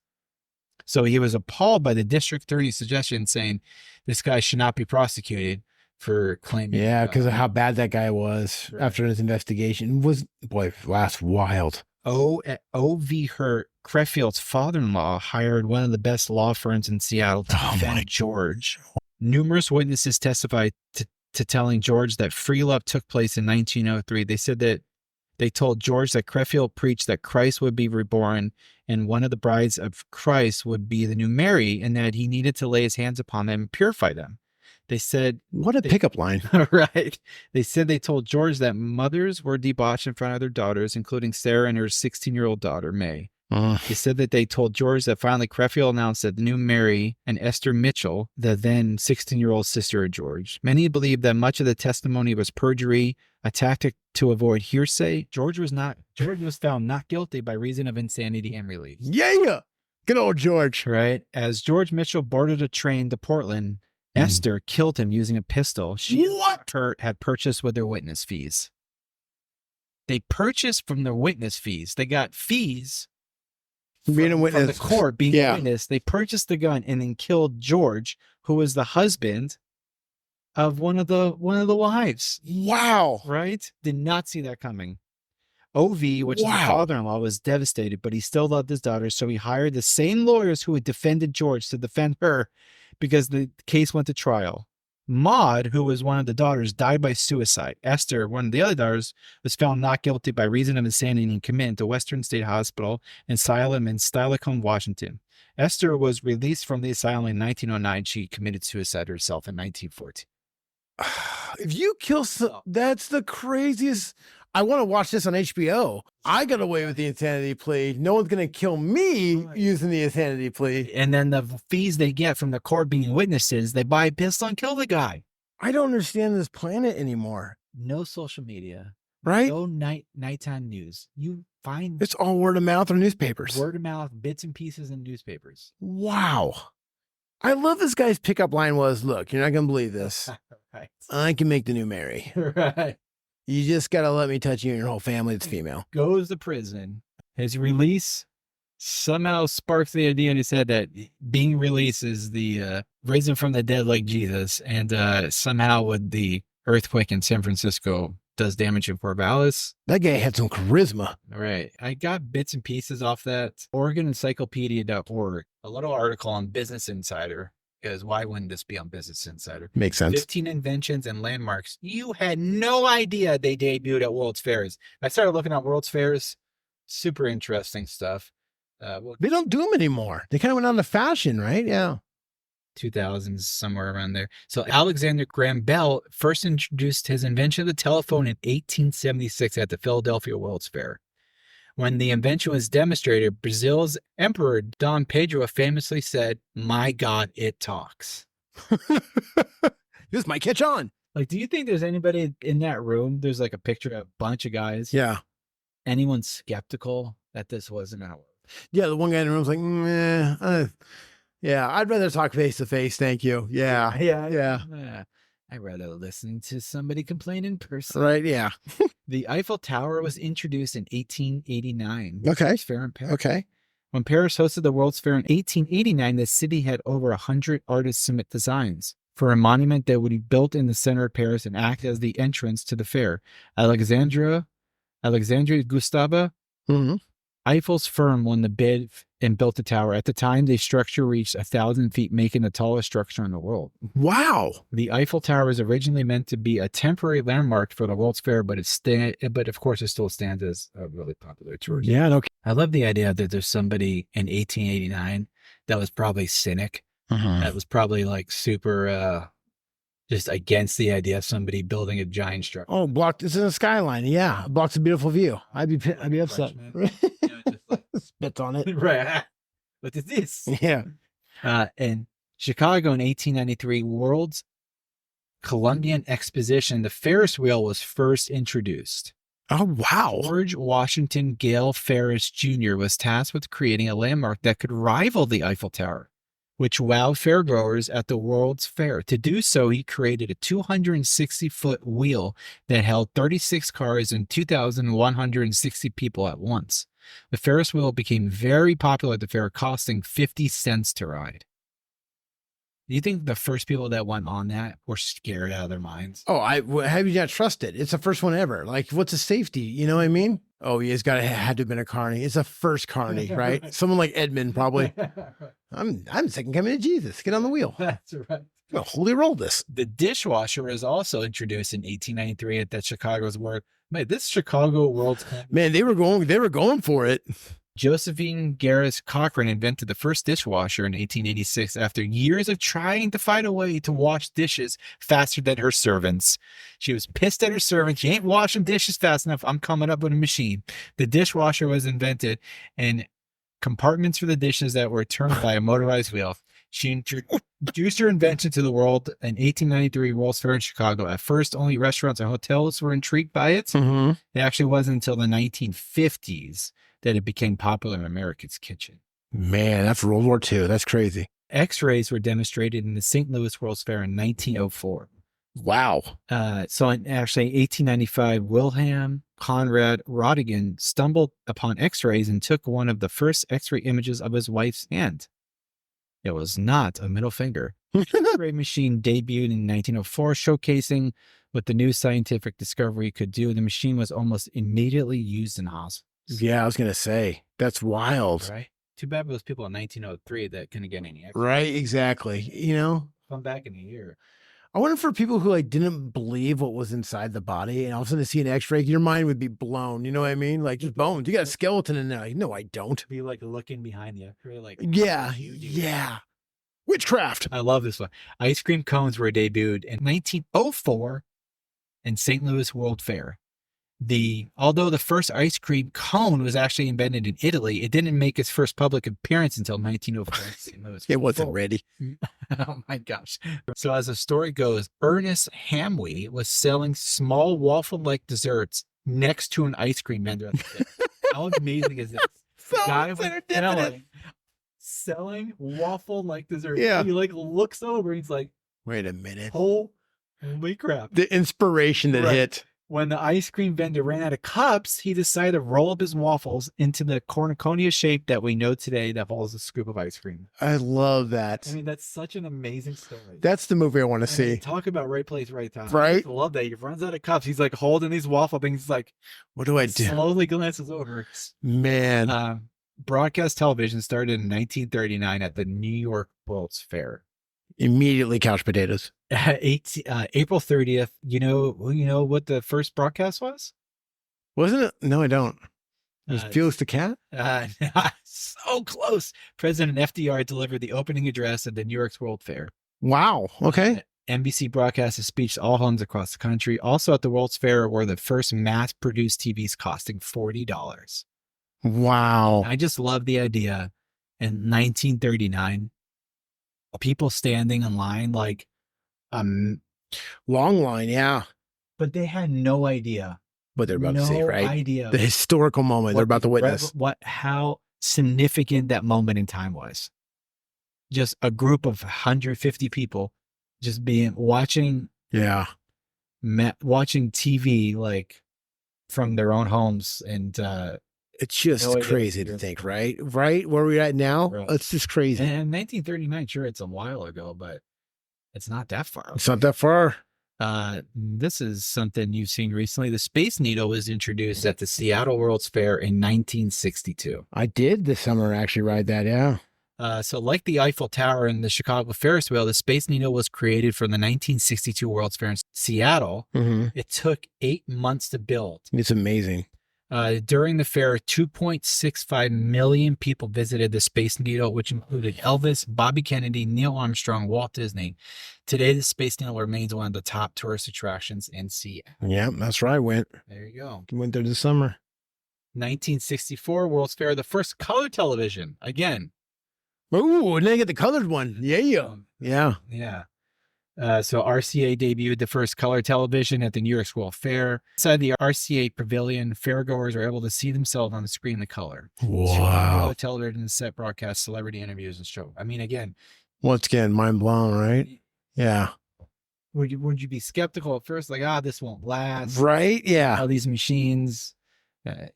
So he was appalled by the district attorney's suggestion saying this guy should not be prosecuted for claiming. Yeah, because of how bad that guy was Right. after his investigation. That's wild. O.V. Hurt, Crefeld's father-in-law, hired one of the best law firms in Seattle to Oh, defend my George. Numerous witnesses testified to telling George that free love took place in 1903. They said that they told George that Crefeld preached that Christ would be reborn and one of the brides of Christ would be the new Mary, and that he needed to lay his hands upon them and purify them. They said, What a pickup line. right. They said they told George that mothers were debauched in front of their daughters, including Sarah and her 16-year-old daughter, May. They said that they told George that finally Crefeld announced that the new Mary and Esther Mitchell, the then 16-year-old sister of George. Many believe that much of the testimony was perjury, a tactic to avoid hearsay. George was found not guilty by reason of insanity and released. Yeah. Good old George. Right. As George Mitchell boarded a train to Portland, Esther killed him using a pistol she had purchased with their witness fees. They purchased from their witness fees. They got fees Being a from witness. the court being Yeah. a witness. They purchased the gun and then killed George, who was the husband of one of the wives. Wow. Right? Did not see that coming. O.V., which is the Wow. father-in-law, was devastated, but he still loved his daughter, so he hired the same lawyers who had defended George to defend her because the case went to trial. Maud, who was one of the daughters, died by suicide. Esther, one of the other daughters, was found not guilty by reason of insanity and committed to Western State Hospital and Asylum in Steilacoom, Washington. Esther was released from the asylum in 1909. She committed suicide herself in 1914. If you kill that's the craziest. I want to watch this on HBO. I got away with the insanity plea. No one's going to kill me using the insanity plea. And then the fees they get from the court being witnesses, they buy a pistol and kill the guy. I don't understand this planet anymore. No social media, Right? no nighttime news. You find It's all word of mouth or newspapers. word of mouth, bits and pieces in newspapers. Wow. I love this guy's pickup line was, look, you're not going to believe this. Right. I can make the new Mary. Right. You just got to let me touch you and your whole family that's female. Goes to prison. His release somehow sparks the idea in his head that being released is the risen from the dead like Jesus, and somehow with the earthquake in San Francisco does damage in Corvallis. That guy had some charisma. All right. I got bits and pieces off that. OregonEncyclopedia.org, a little article on Business Insider, because why wouldn't this be on Business Insider? Makes sense. 15 inventions and landmarks you had no idea they debuted at World's Fairs. I started looking at World's Fairs. Super interesting stuff. They don't do them anymore. They kind of went on to fashion, right? Yeah. 2000s, somewhere around there. So Alexander Graham Bell first introduced his invention of the telephone in 1876 at the Philadelphia World's Fair. When the invention was demonstrated, Brazil's Emperor Dom Pedro famously said, "My God, it talks." This might catch on. Like, do you think there's anybody in that room? There's like a picture of a bunch of guys. Yeah. Anyone skeptical that this wasn't our? Yeah, the one guy in the room was like, yeah, I'd rather talk face to face. Thank you. Yeah. Yeah. I'd rather listen to somebody complain in person. Right. Yeah. The Eiffel Tower was introduced in 1889. Okay. World's Fair in Paris. Okay. When Paris hosted the World's Fair in 1889, the city had over 100 artists submit designs for a monument that would be built in the center of Paris and act as the entrance to the fair. Alexandria Gustave Eiffel's firm won the bid and built the tower. At the time, the structure reached 1,000 feet, making the tallest structure in the world. Wow. The Eiffel Tower was originally meant to be a temporary landmark for the World's Fair, but of course it still stands as a really popular tourist. Yeah. No. I love the idea that there's somebody in 1889 that was probably cynic. That was probably like super just against the idea of somebody building a giant structure. Oh, blocked. It's in the skyline. Yeah, blocks a beautiful view. I'd be upset. Just like, Spits on it. right. What is this? Yeah. In Chicago in 1893, World's Columbian Exposition, the Ferris wheel was first introduced. Oh, wow. George Washington Gale Ferris Jr. was tasked with creating a landmark that could rival the Eiffel Tower, which wowed fairgoers at the World's Fair. To do so, he created a 260-foot wheel that held 36 cars and 2,160 people at once. The Ferris wheel became very popular at the fair, costing 50 cents to ride. Do you think the first people that went on that were scared out of their minds? Oh, how do you not trust it? It's the first one ever. Like, what's the safety? You know what I mean? Oh, he's had to have been a carny. It's a first carny, right? Someone like Edmund, probably. I'm the second coming of Jesus. Get on the wheel. That's right. Well, holy roll this. The dishwasher was also introduced in 1893 at that Chicago's World. Man, this Chicago World's Cup. Man, they were going for it. Josephine Garris Cochran invented the first dishwasher in 1886 after years of trying to find a way to wash dishes faster than her servants. She was pissed at her servants. She ain't washing dishes fast enough. I'm coming up with a machine. The dishwasher was invented and compartments for the dishes that were turned by a motorized wheel. She introduced her invention to the world in 1893 World's Fair in Chicago. At first, only restaurants and hotels were intrigued by it. It actually wasn't until the 1950s that it became popular in America's kitchen. Man, that's World War II. That's crazy. X-rays were demonstrated in the St. Louis World's Fair in 1904. Wow. So in actually 1895, Wilhelm Conrad Röntgen stumbled upon X-rays and took one of the first X-ray images of his wife's hand. It was not a middle finger. The X-ray machine debuted in 1904, showcasing what the new scientific discovery could do. The machine was almost immediately used in hospitals. Yeah, I was going to say, that's wild. Right? Too bad for those people in 1903 that couldn't get any X-rays. Right, exactly. You know? Come back in a year. I wonder for people who like didn't believe what was inside the body and all of a sudden to see an X-ray, your mind would be blown. You know what I mean? Like just bones. You got a skeleton in there. Like, no, I don't. Be like looking behind the X-ray, like yeah. Witchcraft. I love this one. Ice cream cones were debuted in 1904 in St. Louis World Fair. Although the first ice cream cone was actually invented in Italy, it didn't make its first public appearance until 1904 in St. Louis. It wasn't ready. Oh my gosh. So as the story goes, Ernest Hamwee was selling small waffle-like desserts next to an ice cream vendor. How amazing is this? The guy was selling waffle-like desserts. Yeah. He like looks over, he's like, wait a minute. holy crap. The inspiration that hit. When the ice cream vendor ran out of cups, he decided to roll up his waffles into the cornucopia shape that we know today that holds a scoop of ice cream. I love that. I mean, that's such an amazing story. That's the movie I want to I mean, see. talk about right place, right time. I Right? just love that. He runs out of cups. He's like holding these waffle things. He's like, What do I do? slowly glances over. Man. Broadcast television started in 1939 at the New York World's Fair. Immediately couch potatoes. April 30th. You know what the first broadcast was? Wasn't it? No, I don't. It was Felix the Cat? So close. President FDR delivered the opening address at the New York's World Fair. Wow. Okay. NBC broadcast a speech to all homes across the country. Also at the World's Fair were the first mass-produced TVs costing $40. Wow. I just love the idea. In 1939, people standing in line like, Long line, yeah. but they had no idea. What they're about to see, right? No idea. The historical moment they're about to witness. How significant that moment in time was. Just a group of 150 people just watching TV like from their own homes, and it's just crazy to think, right? Right where we're at now, Right. It's just crazy. And 1939, sure, it's a while ago, but it's not that far. It's not that far. This is something you've seen recently. The Space Needle was introduced at the Seattle World's Fair in 1962. I did this summer actually ride that, yeah. So like the Eiffel Tower and the Chicago Ferris wheel, the Space Needle was created for the 1962 World's Fair in Seattle. Mm-hmm. It took 8 months to build. It's amazing. During the fair, 2.65 million people visited the Space Needle, which included Elvis, Bobby Kennedy, Neil Armstrong, Walt Disney. Today, the Space Needle remains one of the top tourist attractions in Seattle. Yeah, that's right. I went. There you go. Went there this summer. 1964 World's Fair, the first color television. Again. Ooh, and then I get the colored one. Yeah. Yeah. Yeah. So RCA debuted the first color television at the New York World Fair. Inside the RCA Pavilion, fairgoers are able to see themselves on the screen in color. Wow. Color television set broadcast celebrity interviews and show. I mean, again. Once again, mind blown, right? Yeah. Would you be skeptical at first? Like, this won't last. Right? Yeah. All these machines, are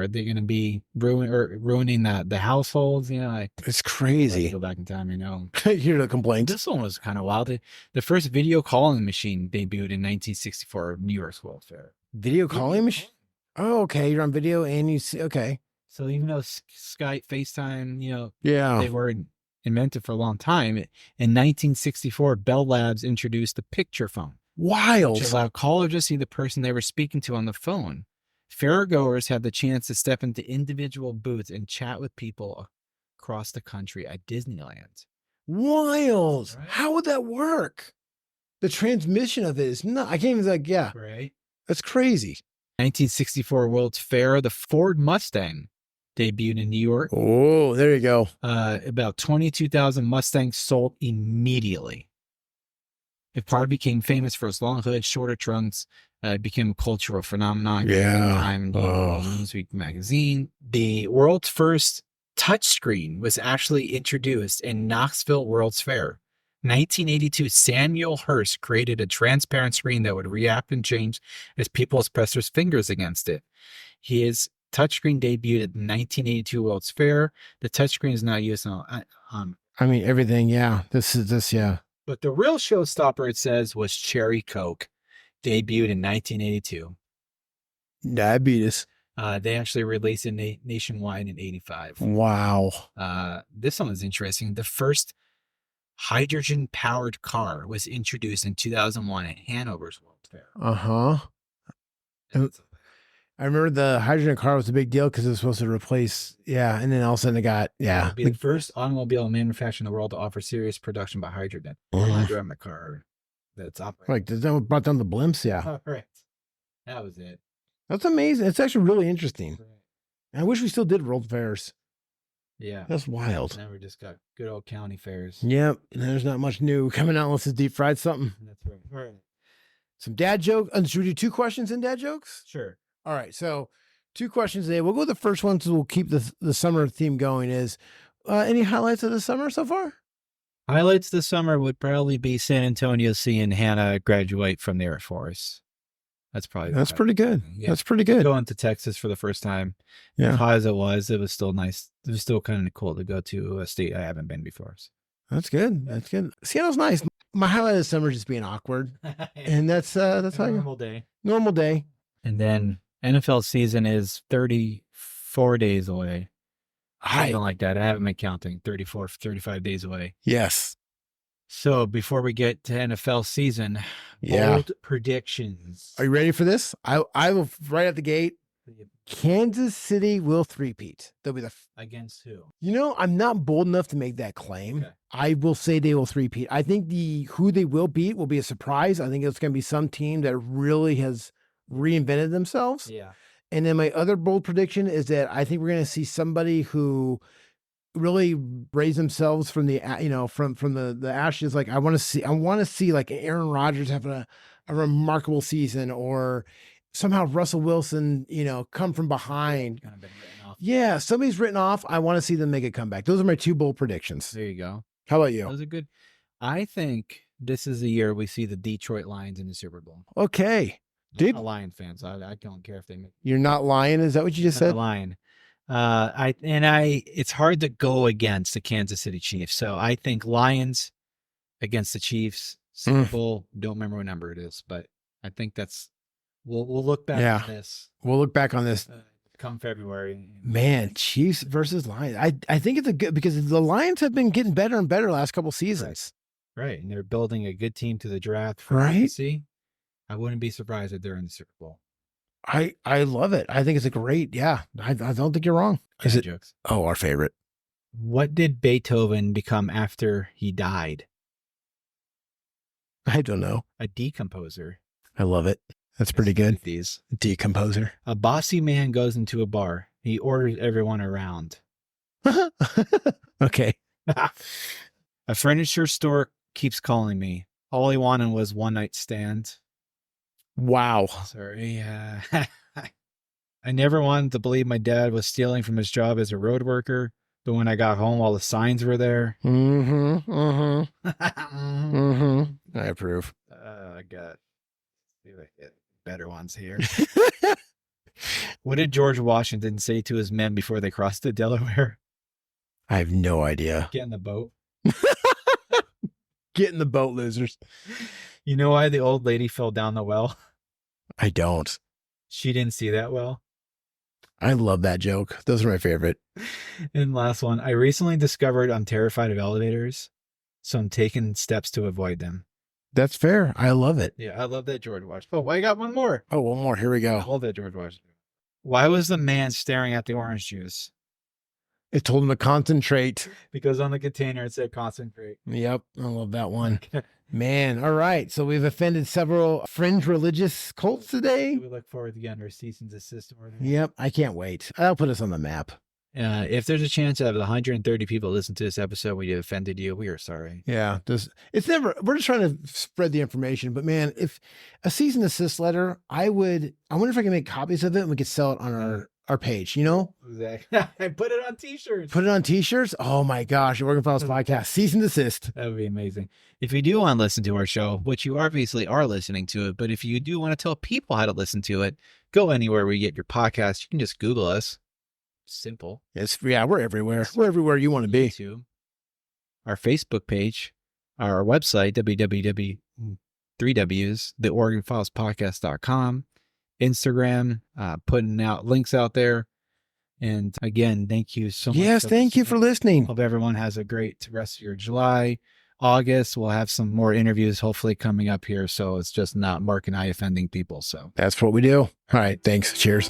they going to be ruining the households? It's crazy. Go back in time, Hear the complaints. This one was kind of wild. The first video calling machine debuted in 1964 New York's World Fair. Video calling machine? Oh, okay. You're on video and you see. Okay. So even though Skype, FaceTime, yeah, they were invented for a long time. In 1964, Bell Labs introduced the picture phone. Wild. Which allowed callers to see the person they were speaking to on the phone. Fairgoers had the chance to step into individual booths and chat with people across the country at Disneyland. Wild. Right? How would that work? The transmission of it is not, I can't even Right. That's crazy. 1964 World's Fair, the Ford Mustang debuted in New York. Oh, there you go. About 22,000 Mustangs sold immediately. It probably became famous for its long hood, shorter trunks. It became a cultural phenomenon. Yeah. Newsweek magazine. The world's first touchscreen was actually introduced in Knoxville World's Fair. 1982, Samuel Hearst created a transparent screen that would react and change as people pressed their fingers against it. His touchscreen debuted at the 1982 World's Fair. The touchscreen is now used on. Everything. Yeah. This. Yeah. But the real showstopper, it says, was Cherry Coke, debuted in 1982. Diabetes. They actually released it nationwide in 85. Wow. This one was interesting. The first hydrogen-powered car was introduced in 2001 at Hanover's World's Fair. Uh-huh. I remember the hydrogen car was a big deal because it was supposed to replace, and then all of a sudden it got, It would be the first automobile manufacturer in the world to offer serious production by hydrogen. I drive my car that's operating. Like, that brought down the blimps, Oh, right. That was it. That's amazing. It's actually really interesting. I wish we still did world fairs. Yeah. That's wild. Now we just got good old county fairs. Yep. There's not much new coming out unless it's deep fried something. That's right. All right. Some dad jokes. Should we do 2 questions in dad jokes? Sure. All right. So 2 questions today. We'll go with the first one so we'll keep the summer theme going is, any highlights of the summer so far? Highlights this summer would probably be San Antonio seeing Hannah graduate from the Air Force. That's probably That's pretty good. Yeah. That's pretty good. Going to Texas for the first time, Yeah. as hot as it was still nice. It was still kind of cool to go to a state I haven't been before. So. That's good. That's good. Seattle's nice. My highlight of the summer is just being awkward, and that's how day. normal day. And then NFL season is 34 days away. Something like that. I haven't been counting. 34, 35 days away. Yes. So before we get to NFL season, bold predictions. Are you ready for this? I will right at the gate. Kansas City will three-peat. They'll be Against who? I'm not bold enough to make that claim. Okay. I will say they will three-peat. I think who they will beat will be a surprise. I think it's going to be some team that really has reinvented themselves. Yeah. And then my other bold prediction is that I think we're going to see somebody who really raise themselves from the from the ashes. Like I want to see like Aaron Rodgers having a remarkable season, or somehow Russell Wilson, come from behind. Kind of been written off. Yeah, somebody's written off. I want to see them make a comeback. Those are my two bold predictions. There you go. How about you? Those are good. I think this is the year we see the Detroit Lions in the Super Bowl. Okay. I'm not a Lion fan, so I don't care if they make. You're not lying. Is that what you just said? Lion. It's hard to go against the Kansas City Chiefs. So I think Lions against the Chiefs, Super Bowl. Don't remember what number it is, but I think that's. We'll look back on this. We'll look back on this come February. Man, Chiefs versus Lions. I think it's a good, because the Lions have been getting better and better last couple seasons. Right, and they're building a good team to the draft. Right. See, I wouldn't be surprised if they're in the Super Bowl. I love it. I think it's a great. Yeah, I don't think you're wrong. Is it? Jokes. Oh, our favorite. What did Beethoven become after he died? I don't know. A decomposer. I love it. That's pretty good. These Decomposer. A bossy man goes into a bar. He orders everyone around. Okay. A furniture store keeps calling me. All he wanted was one night stand. Wow. Sorry. I never wanted to believe my dad was stealing from his job as a road worker, but when I got home, all the signs were there. I approve. I got better ones here. What did George Washington say to his men before they crossed the Delaware? I have no idea. Get in the boat. Get in the boat, losers. You know why the old lady fell down the well? I don't. She didn't see that well. I love that joke. Those are my favorite. And last one. I recently discovered I'm terrified of elevators, so I'm taking steps to avoid them. That's fair. I love it. Yeah, I love that George Washington. Oh, I got one more. Oh, one more. Here we go. I love that George Washington. Why was the man staring at the orange juice? It told him to concentrate. Because on the container it said concentrate. Yep. I love that one. Man. All right. So we've offended several fringe religious cults today. We look forward to getting our cease and desist order. Yep. I can't wait. That'll put us on the map. If there's a chance that 130 people listen to this episode, we offended you, we are sorry. Yeah. We're just trying to spread the information, but man, if a cease and desist letter, I wonder if I can make copies of it and we could sell it on our page, Exactly. I put it on t-shirts. Put it on t-shirts. Oh my gosh. Working Files podcast, cease and desist. That would be amazing. If you do want to listen to our show, which you obviously are listening to it, but if you do want to tell people how to listen to it, go anywhere where you get your podcast. You can just Google us. Simple. We're everywhere. We're everywhere you want to be. YouTube, our Facebook page, our website, www.theoregonfilespodcast.com, Instagram, putting out links out there. And again, thank you so much. Yes, thank you for listening. Hope everyone has a great rest of your July. August, we'll have some more interviews hopefully coming up here. So it's just not Mark and I offending people. So that's what we do. All right. Thanks. Cheers.